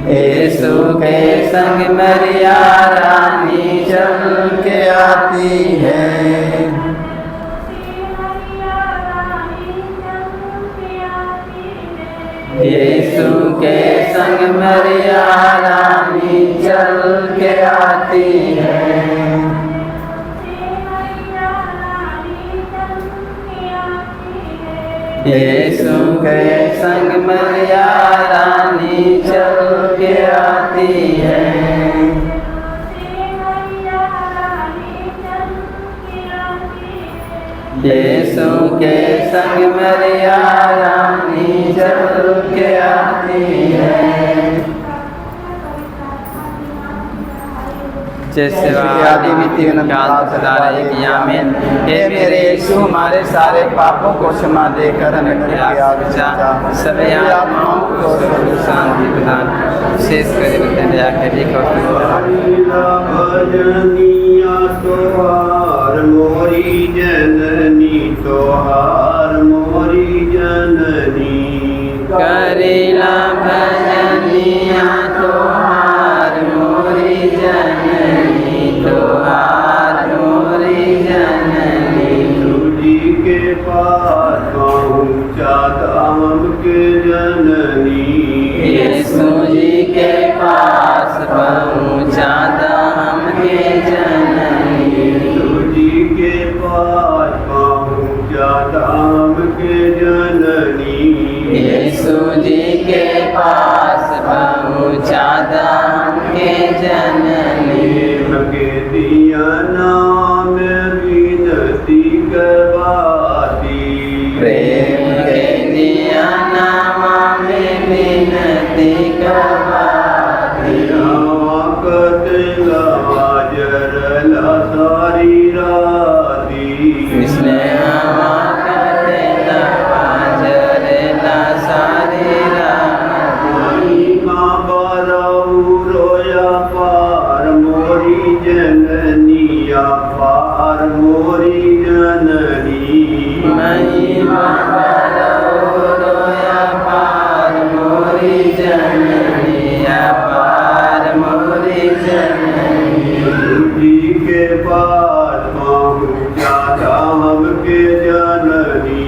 Speaker 2: यीशु के संग मरिया रानी चल के आती है। यीशु के संग मरिया रानी चल के आती है। यीशु के संग मरिया रानी चल के आती है। यीशु के संग मरिया रानी चल के आती है। जैसे आदि में हे मेरे यीशु हमारे सारे पापों को क्षमा देकर हमें सभी आत्माओं को शांति प्रदान विशेष कर दया करिए।
Speaker 3: भजनिया तोहार मोरी जननी तोहार मोरी जननी
Speaker 2: करेला भजनिया तोहार मोरी जननी तोहार मोरी जननी।
Speaker 3: तुझी के पास पहुँचा धाम के जननी
Speaker 2: यीशु जी के पास पहुँचा धाम के जननी।
Speaker 3: तुझी के पास पहुँचा धाम के जननी
Speaker 2: यीशु जी के पास पहुँचा धाम के जननी।
Speaker 3: के दिया नाम विनती करवाती
Speaker 2: प्रेम के दिया नाम में विनती करवाती।
Speaker 3: जरला सारी राती
Speaker 2: स्नेहवा करते जरला सारी राती।
Speaker 3: माँ बाराऊ रोया पार मोरी जननिया पार मोरी जननी।
Speaker 2: महिमा रोया पार मोरी जननिया पार मोरी जननी।
Speaker 3: तुझी के पास पहुँचा धाम के जननी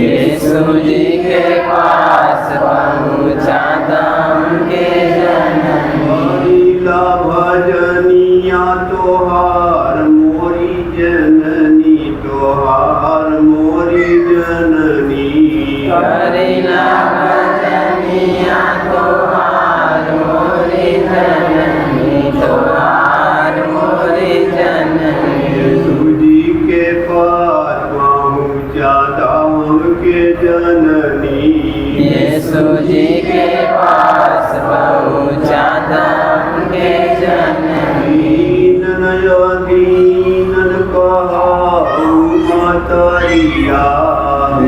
Speaker 2: यीशु जी के पास पहुँचा धाम के जननी।
Speaker 3: लीला भजनिया तोहार मोरी जननी तोहार मोरी जननी।
Speaker 2: करेला भजनिया तोहार मोरी जननी तोहार मोरी जननी।
Speaker 3: तुझी के पास पहुँचा धाम के जननी
Speaker 2: यीशु जी के पास पहुँचा धाम के जननी।
Speaker 3: दीनन दीनन कहाऊ मतरिया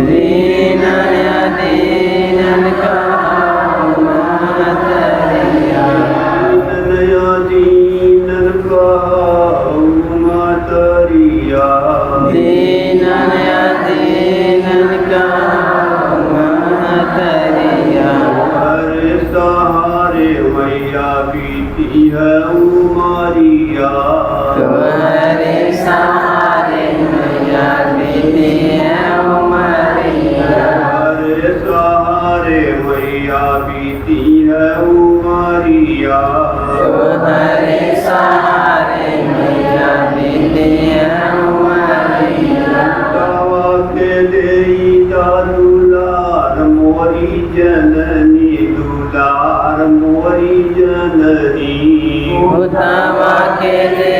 Speaker 2: दीनया दीनन कहाऊ मतरिया।
Speaker 3: दीनन दीनन कहाऊ मतरिया
Speaker 2: दीनया दीनन कहाऊ मतरिया।
Speaker 3: हरे सहारे मैया बीती है उमरिया
Speaker 2: तुम्हारे सहारे मैया बीती है उमरिया।
Speaker 3: हरे सहारे मैया बीती है उमरिया
Speaker 2: तुम्हारे सहारे मैया बीती है उमरिया।
Speaker 3: दवा के देई दुलार मोरी जननी दुलार मोरी जननी।
Speaker 2: उतवा के दे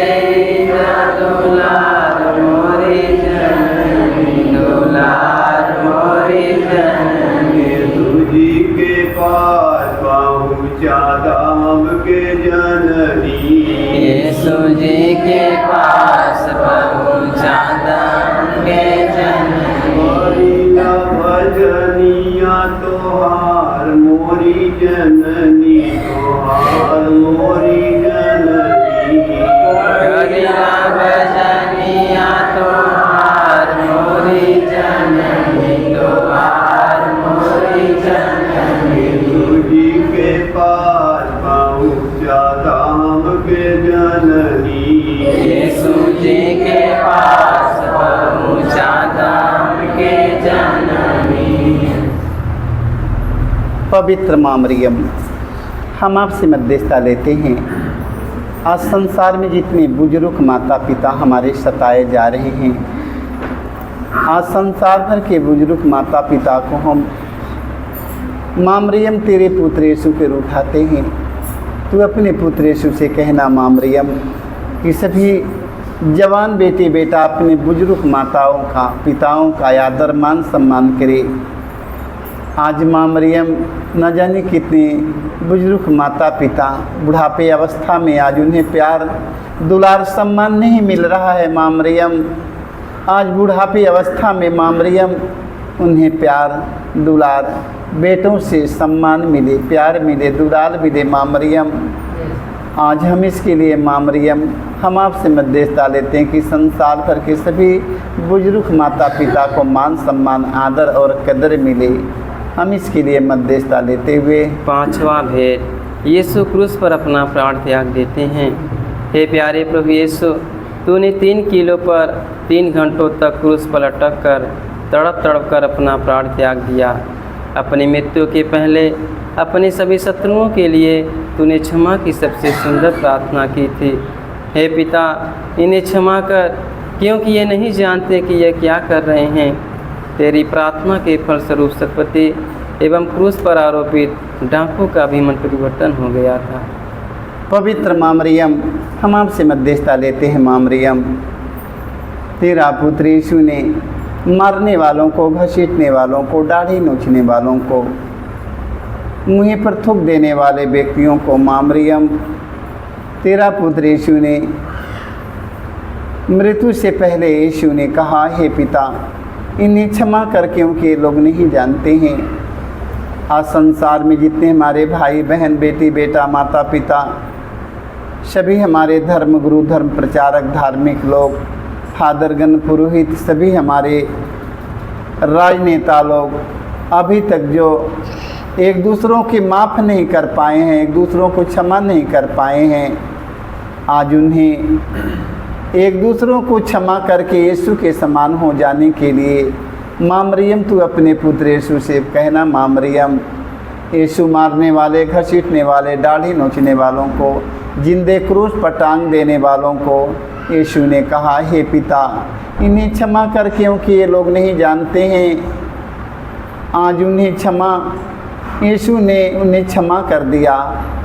Speaker 2: दुलार मोरी जननी दुलार मोरी जननी।
Speaker 3: तुझी के पास पहुँचा धाम के जननी
Speaker 2: यीशु जी के पास पहुँचा धाम के जननी।
Speaker 3: लीला भजनिया तोहार मोरी जननी तोहार मोरी जननी।
Speaker 2: करेला भजनिया तोहार मोरी जननी तोहार मोरी जननी।
Speaker 3: तुझी के पास पहुँचा धाम के जननी
Speaker 2: यीशु जी के पास पहुँचा धाम के जननी।
Speaker 1: पवित्र माँ मरियम, हम आपसे मध्यस्थता लेते हैं। आज संसार में जितने बुजुर्ग माता पिता हमारे सताए जा रहे हैं, आज संसार भर के बुजुर्ग माता पिता को हम माँ मरियम तेरे पुत्र यीशु के रूप उठाते हैं। तू अपने पुत्र यीशु से कहना माँ मरियम कि सभी जवान बेटे बेटा अपने बुजुर्ग माताओं का पिताओं का आदर मान सम्मान करे। आज माँ मरियम न जाने कितने बुजुर्ग माता पिता बुढ़ापे अवस्था में आज उन्हें प्यार दुलार सम्मान नहीं मिल रहा है। माँ मरियम आज बुढ़ापे अवस्था में माँ मरियम उन्हें प्यार दुलार बेटों से सम्मान मिले, प्यार मिले, दुलार मिले। माँ मरियम आज हम इसके लिए माँ मरियम हम आपसे मध्यस्थता लेते हैं कि संसार भर के सभी बुजुर्ग माता पिता को मान सम्मान आदर और कदर मिले। हम इसके लिए मध्यस्थता लेते हुए
Speaker 2: पांचवा भेद, यीशु क्रूस पर अपना प्राण त्याग देते हैं। हे प्यारे प्रभु यीशु, तूने 3 किलो पर 3 घंटों तक क्रूस पर लटक कर तड़प तड़प कर अपना प्राण त्याग दिया। अपनी मृत्यु के पहले अपने सभी शत्रुओं के लिए तूने क्षमा की सबसे सुंदर प्रार्थना की थी। हे पिता, इन्हें क्षमा कर, क्योंकि ये नहीं जानते कि ये क्या कर रहे हैं। तेरी प्रार्थना के फलस्वरूप सतपति एवं क्रूस पर आरोपित डाकुओं का भी मन परिवर्तन हो गया था।
Speaker 1: पवित्र माँ मरियम, हम आपसे मध्यस्थता लेते हैं। माँ मरियम, तेरा पुत्र यीशु ने मारने वालों को, घसीटने वालों को, दाढ़ी नोचने वालों को, मुँह पर थूक देने वाले व्यक्तियों को, माँ मरियम तेरा पुत्र यीशु ने मृत्यु से पहले यीशु ने कहा, हे पिता, इन्हें क्षमा कर क्योंकि ये लोग नहीं जानते हैं। आज संसार में जितने हमारे भाई बहन बेटी बेटा माता पिता सभी हमारे धर्म गुरु धर्म प्रचारक धार्मिक लोग फादरगण पुरोहित सभी हमारे राजनेता लोग अभी तक जो एक दूसरों की माफ़ नहीं कर पाए हैं, एक दूसरों को क्षमा नहीं कर पाए हैं, आज उन्हें एक दूसरों को क्षमा करके यीशु के समान हो जाने के लिए माँ मरियम तू अपने पुत्र यीशु से कहना। माँ मरियम, यीशु मारने वाले, घसीटने वाले, दाढ़ी नोचने वालों को, जिंदे क्रूस पर टांग देने वालों को यीशु ने कहा, हे पिता, इन्हें क्षमा कर क्योंकि ये लोग नहीं जानते हैं। आज उन्हें क्षमा, यीशु ने उन्हें क्षमा कर दिया।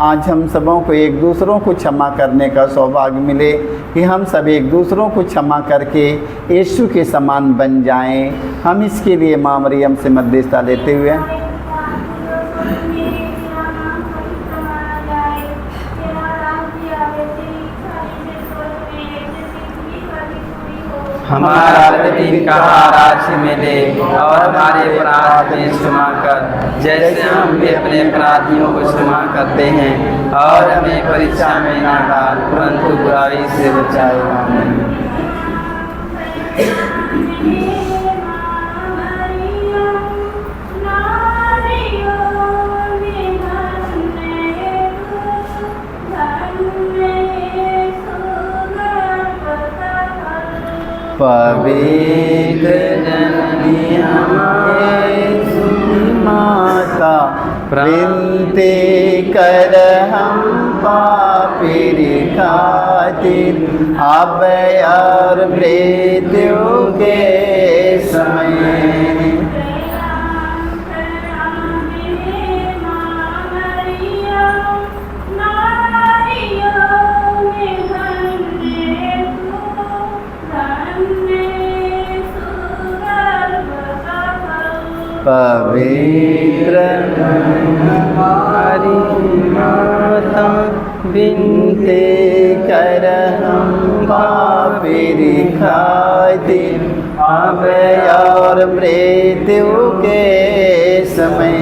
Speaker 1: आज हम सबों को एक दूसरों को क्षमा करने का सौभाग्य मिले कि हम सब एक दूसरों को क्षमा करके यीशु के समान बन जाएं। हम इसके लिए माँ मरियम से मध्यस्थता लेते हुए
Speaker 2: हमारा प्रतिदिन का आहार आज हमें दे और हमारे अपराध में क्षमा कर, जैसे हम भी अपने अपराधियों को क्षमा करते हैं, और हमें परीक्षा में न डाल परंतु बुराई से बचाए। आमीन।
Speaker 1: पवित्र जननी हमारे माता, विनती कर हम पापी खातिर, अब और मृत्यु के समय। पवित्र हमारी माता, विनती कर हम पापी खातिर, अब और मृत्यु के समय।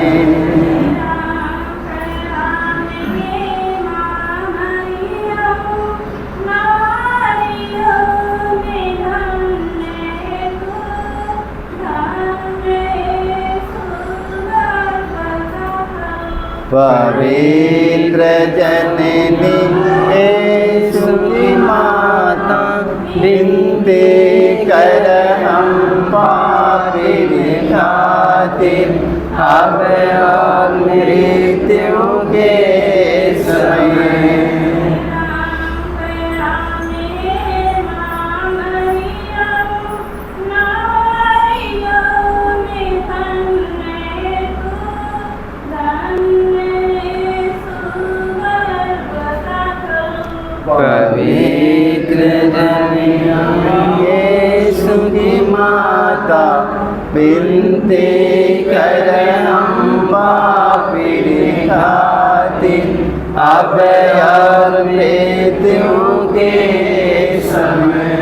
Speaker 1: पवित्र जननी यीशु की माता, विनती कर हम पापी खातिर, अब और मृत्यु के समय। यीशु की माता बिनती कर हम पापी खातिर अब और मृत्यु के समय।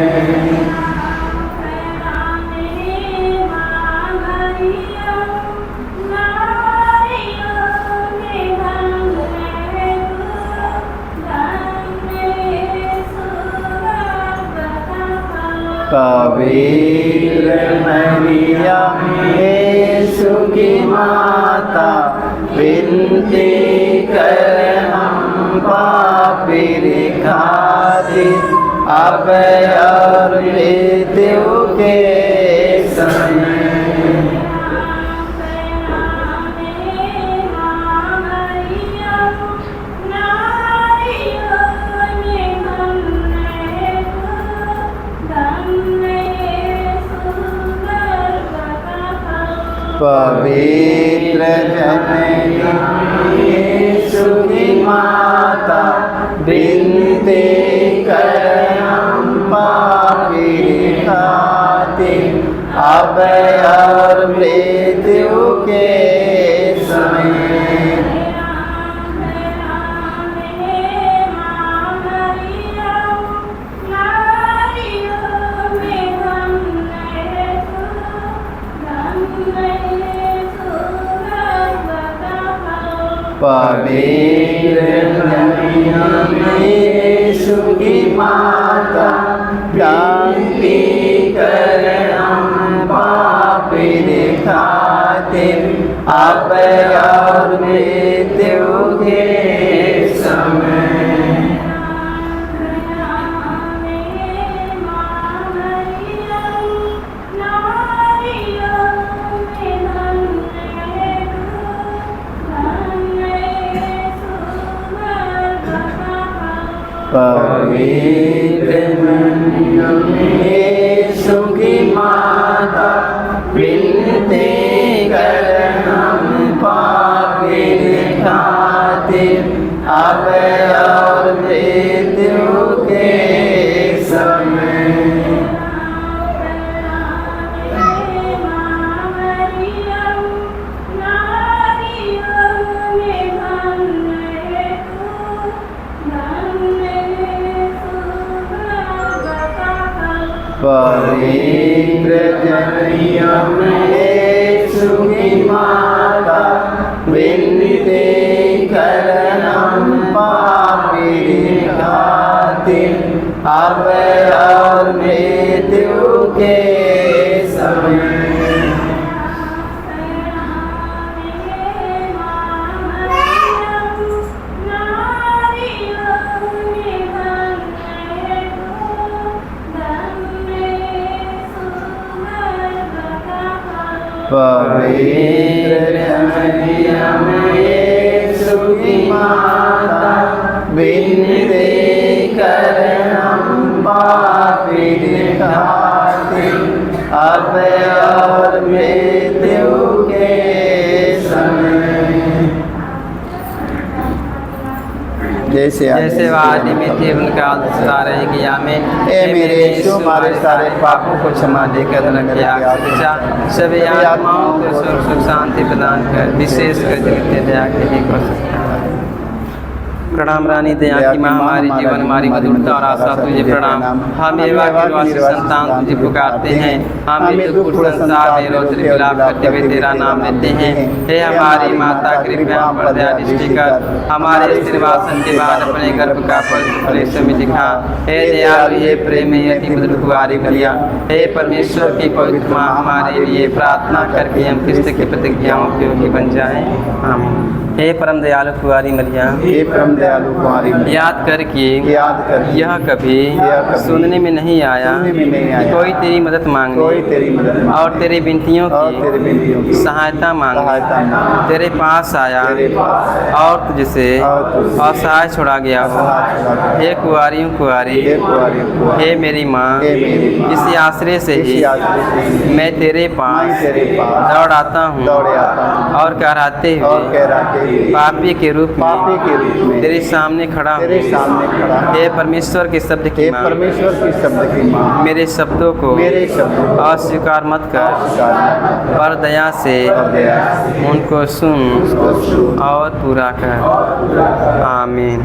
Speaker 1: पवित्र मरियम यीशु की माता बिनती कर हम पापी खातिर अब और मृत्यु के समय। पवित्र जननी यीशु की माता बिनती कर हम पापी खातिर अब और मृत्यु के समय। पवित्र यीशु की माता बिनती कर हम पापी खातिर अब और मृत्यु के समय। पवित्र यीशु की माता बिनती कर हम पापी खातिर अब और मृत्यु के समय। पवित्र जननी यीशु की माता बिनती कर हम पापी खातिर अब और मृत्यु के समय। पवित्र मरियम यीशु की माता बिनती कर हम पापी खातिर अब और मृत्यु के समय। जैसे
Speaker 2: आदि में थे उनका सदा रहेगी आमीन।
Speaker 1: ए मेरे यीशु हमारे सारे पापों को क्षमा
Speaker 2: देकर रखे सभी आत्माओं को सुख शांति प्रदान कर विशेष कर जगत दया के लिए कर सकता है। प्रणाम रानी दया की माँ हमारी जीवन हमारी मधुरता और आशा तुझे प्रणाम। हम एवा के निवासी संतान तुझे पुकारते हैं। हम ये दुख संसार में रोज विलाप करते हुए तेरा नाम लेते हैं। हे हमारी माता कृपया हम पर दया दृष्टि कर। हमारे श्रीवासन के बाद अपने गर्भ का फल में दिखा। हे दयालु हे प्रेम अति मधुर कुंवारी कन्या, हे परमेश्वर की पवित्र माँ हमारे लिए प्रार्थना करके हम क्रिस्त की प्रतिज्ञाओं के योग्य बन जाएं। आमीन। हे परम दयालु कुंवारी मरिया,
Speaker 1: हे परम दयालु कुंवारी मरिया,
Speaker 2: याद करके
Speaker 1: यह कभी
Speaker 2: सुनने में नहीं आया कोई तेरी मदद मांगने और तेरी विनतियों की सहायता मांगने तेरे पास आया और तुझसे असहाय छोड़ा गया हो। हे कुंवारियों कुंवारी, हे मेरी माँ, इसी आश्रय से ही मैं तेरे पास दौड़ आता हूँ और कहराते पापी के रूप में तेरे सामने खड़ा हूँ।
Speaker 1: तेरे सामने खड़ा हूँ।
Speaker 2: हे परमेश्वर के शब्द की
Speaker 1: हे
Speaker 2: माँ,
Speaker 1: परमेश्वर की शब्द की माँ,
Speaker 2: मेरे शब्दों को अस्वीकार मत कर, पर दया से उनको सुन और पूरा कर। आमीन।